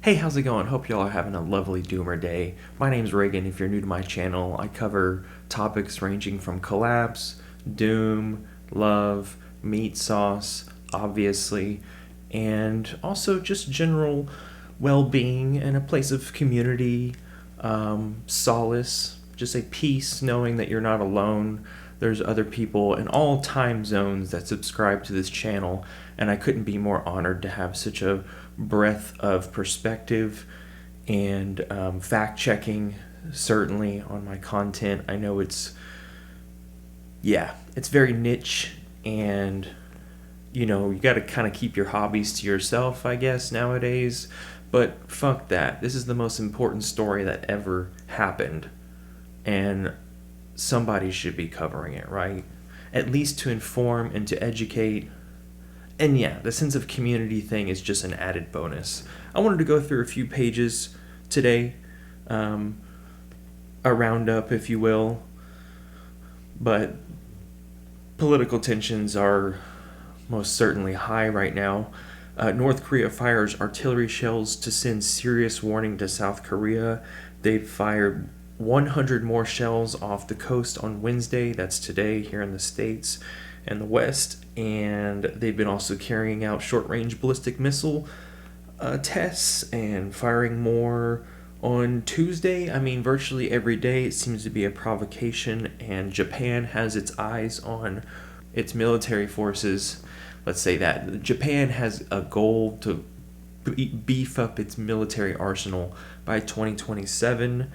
Hey, how's it going? Hope y'all are having a lovely doomer day. My name's Reagan. If you're new to my channel, I cover topics ranging from collapse, doom, love, meat sauce, obviously, and also just general well being and a place of community, solace, just a peace knowing that you're not alone. There's other people in all time zones that subscribe to this channel, and I couldn't be more honored to have such a breadth of perspective and fact checking, certainly, on my content. I know it's very niche, and you got to kind of keep your hobbies to yourself, I guess, nowadays. But fuck that. This is the most important story that ever happened, and somebody should be covering it, right? At least to inform and to educate. And yeah, the sense of community thing is just an added bonus. I wanted to go through a few pages today, a roundup, if you will. But political tensions are most certainly high right now. North Korea fires artillery shells to send serious warning to South Korea. They've fired 100 more shells off the coast on Wednesday. That's today here in the States and the West. And they've been also carrying out short-range ballistic missile tests and firing more on Tuesday. I mean, virtually every day it seems to be a provocation, and Japan has its eyes on its military forces. Let's say that Japan has a goal to beef up its military arsenal by 2027.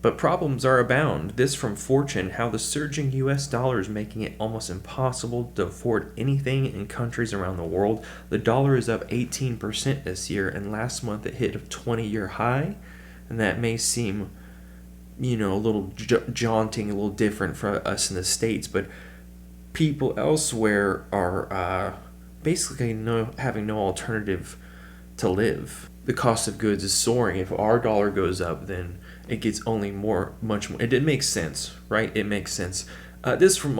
But problems are abound. This from Fortune: how the surging US dollar is making it almost impossible to afford anything in countries around the world. The dollar is up 18% this year, and last month it hit a 20-year high. And that may seem, a little jaunting, a little different for us in the States, but people elsewhere are basically having no alternative to live. The cost of goods is soaring. If our dollar goes up, then it gets only much more. It makes sense, right? It makes sense. This from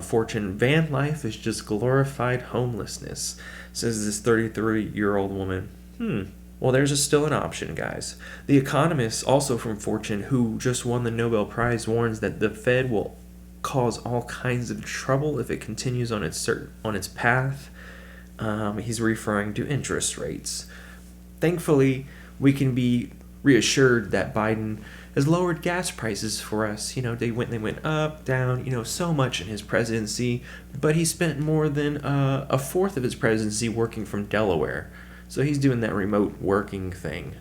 Fortune: van life is just glorified homelessness, says this 33-year-old woman. Well, there's still an option, guys. The Economist, also from Fortune, who just won the Nobel Prize, warns that the Fed will cause all kinds of trouble if it continues on its path. He's referring to interest rates. Thankfully, we can be reassured that Biden has lowered gas prices for us. They went up, down, so much in his presidency, but he spent more than a fourth of his presidency working from Delaware. So he's doing that remote working thing.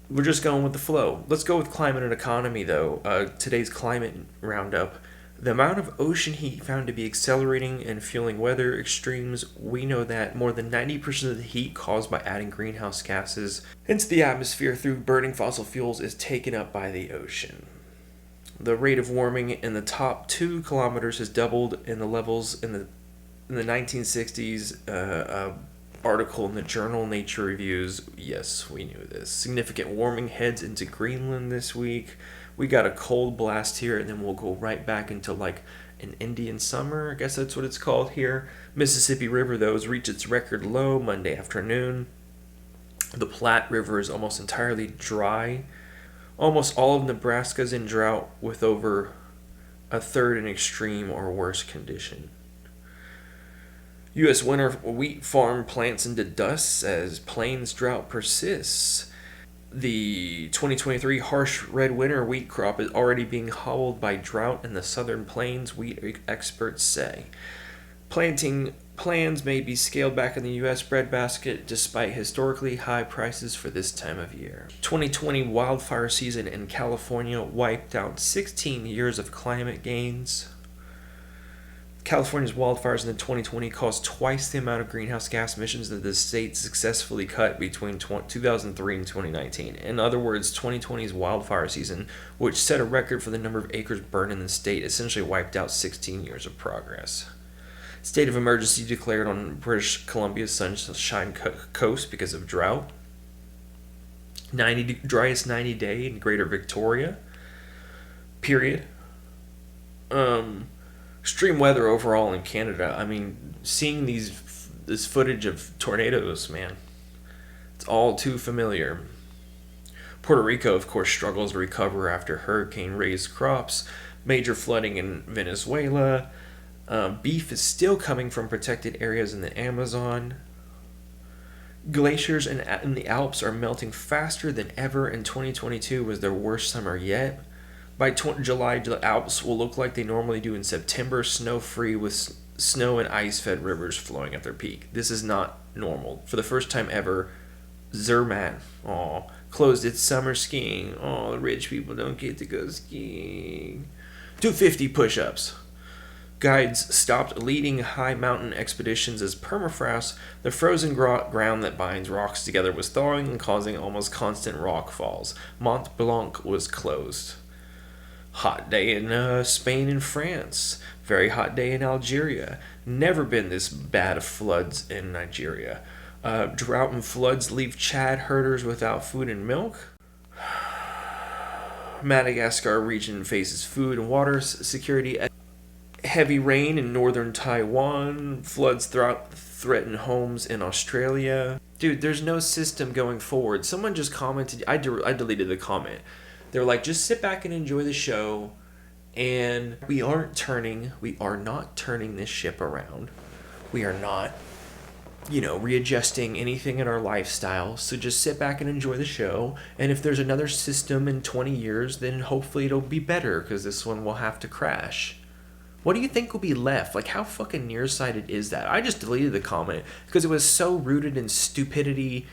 We're just going with the flow. Let's go with climate and economy, though. Today's climate roundup. The amount of ocean heat found to be accelerating and fueling weather extremes. We know that more than 90% of the heat caused by adding greenhouse gases into the atmosphere through burning fossil fuels is taken up by the ocean. The rate of warming in the top 2 kilometers has doubled in the levels in the 1960s. Article in the journal Nature Reviews. Yes, we knew this. Significant warming heads into Greenland this week. We got a cold blast here, and then we'll go right back into like an Indian summer. I guess that's what it's called here. Mississippi River, though, has reached its record low Monday afternoon. The Platte River is almost entirely dry. Almost all of Nebraska is in drought, with over a third in extreme or worse condition. U.S. winter wheat farm plants into dust as plains drought persists. The 2023 harsh red winter wheat crop is already being hobbled by drought in the southern plains, wheat experts say. Planting plans may be scaled back in the U.S. breadbasket despite historically high prices for this time of year. 2020 wildfire season in California wiped out 16 years of climate gains. California's wildfires in 2020 caused twice the amount of greenhouse gas emissions that the state successfully cut between 2003 and 2019. In other words, 2020's wildfire season, which set a record for the number of acres burned in the state, essentially wiped out 16 years of progress. State of emergency declared on British Columbia's Sunshine Coast because of drought. Driest 90 day in Greater Victoria. Period. Extreme weather overall in Canada. I mean, seeing this footage of tornadoes, man, it's all too familiar. Puerto Rico, of course, struggles to recover after hurricane raised crops, major flooding in Venezuela. Beef is still coming from protected areas in the Amazon. Glaciers in the Alps are melting faster than ever, and 2022 was their worst summer yet. By July, the Alps will look like they normally do in September, snow-free with snow and ice-fed rivers flowing at their peak. This is not normal. For the first time ever, Zermatt closed its summer skiing. The rich people don't get to go skiing. 250 push-ups. Guides stopped leading high mountain expeditions as permafrost, the frozen ground that binds rocks together, was thawing and causing almost constant rock falls. Mont Blanc was closed. Hot day in Spain and France. Very hot day in Algeria. Never been this bad of floods in Nigeria. Drought and floods leave Chad herders without food and milk. Madagascar region faces food and water security. Heavy rain in northern Taiwan. Floods threaten homes in Australia. Dude, there's no system going forward. Someone just commented. I deleted the comment. They're like, just sit back and enjoy the show. And we are not turning this ship around. We are not, readjusting anything in our lifestyle. So just sit back and enjoy the show. And if there's another system in 20 years, then hopefully it'll be better because this one will have to crash. What do you think will be left? Like, how fucking nearsighted is that? I just deleted the comment because it was so rooted in stupidity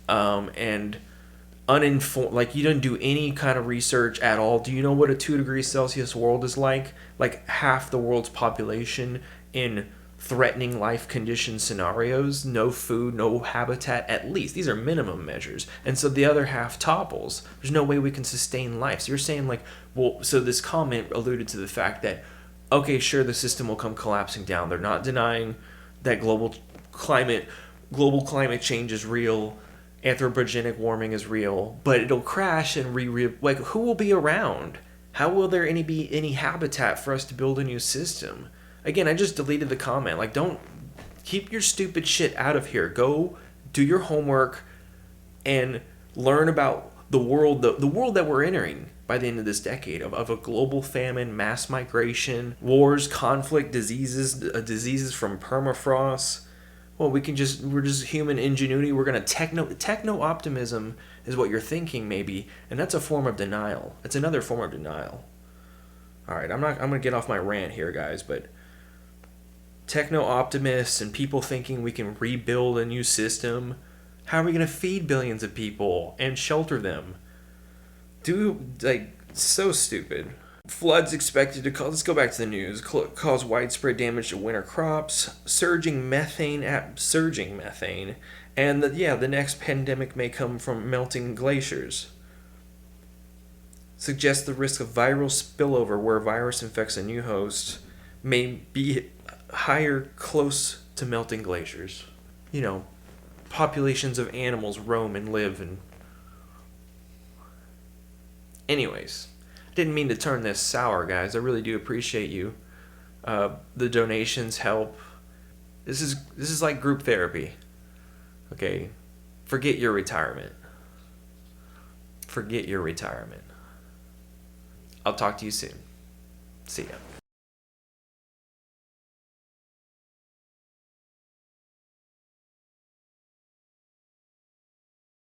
and uninformed. Like, you didn't do any kind of research at all. Do you know what a 2 degrees Celsius world is like? Like, half the world's population in threatening life condition scenarios, no food, no habitat, at least. These are minimum measures. And so the other half topples. There's no way we can sustain life. So you're saying, like, well, so this comment alluded to the fact that, okay, sure, the system will come collapsing down. They're not denying that global climate change is real, anthropogenic warming is real, but it'll crash and like, who will be around? How will there be any habitat for us to build a new system? Again, I just deleted the comment. Like, don't keep your stupid shit out of here. Go do your homework and learn about the world that we're entering by the end of this decade of a global famine, mass migration, wars, conflict, diseases from permafrost. Well, we're just human ingenuity. We're gonna techno-optimism is what you're thinking maybe, and that's a form of denial. It's another form of denial. All right, I'm gonna get off my rant here, guys, but techno-optimists and people thinking we can rebuild a new system. How are we gonna feed billions of people and shelter them? So stupid. Floods expected to cause, let's go back to the news, cause widespread damage to winter crops, surging methane, and the next pandemic may come from melting glaciers. Suggests the risk of viral spillover where a virus infects a new host may be higher close to melting glaciers. Populations of animals roam and live and... Anyways, didn't mean to turn this sour, guys. I really do appreciate you. The donations help. This is like group therapy. Okay? Forget your retirement. Forget your retirement. I'll talk to you soon. See ya.